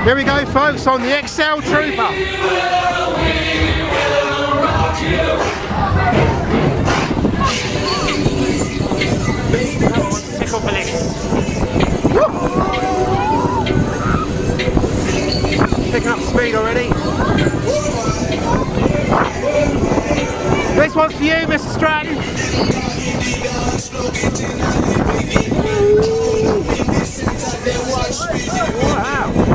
Here we go, folks, on the XL Trooper. Tickle for this. Picking up speed already. This one's for you, Mr. Stratton. Wow.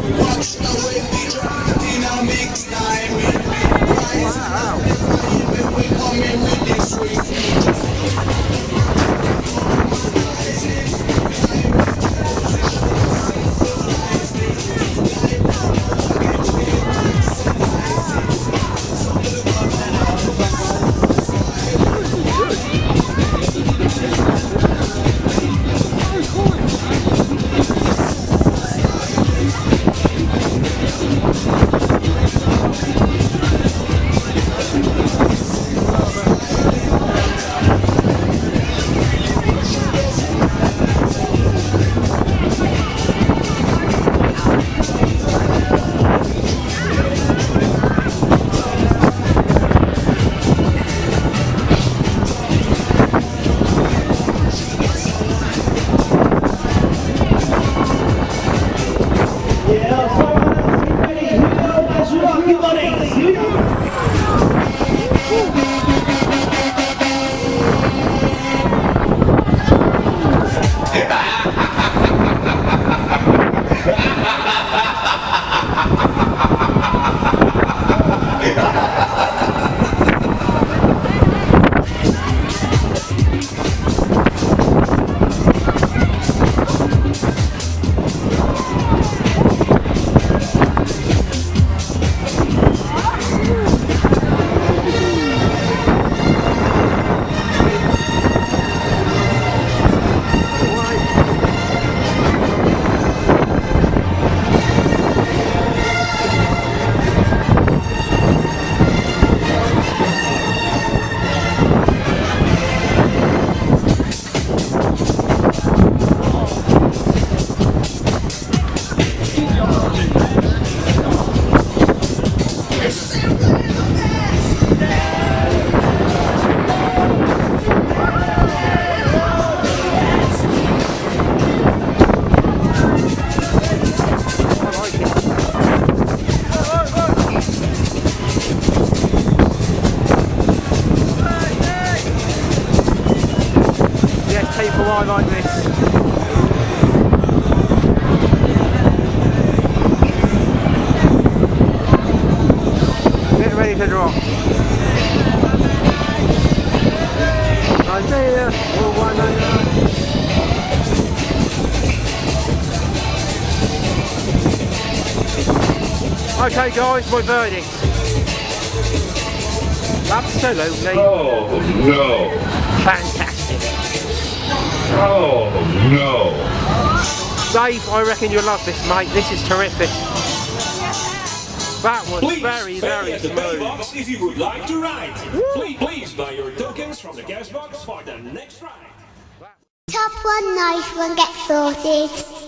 I like this. Get ready to drop. Idea. Okay guys, my verdict. Absolutely. Oh no. Fantastic. Oh no. Dave, I reckon you'll love this, mate. This is terrific. That was very smooth. Box if you would like to ride. Please buy your tokens from the cash box for the next ride. Top one, nice one, get sorted.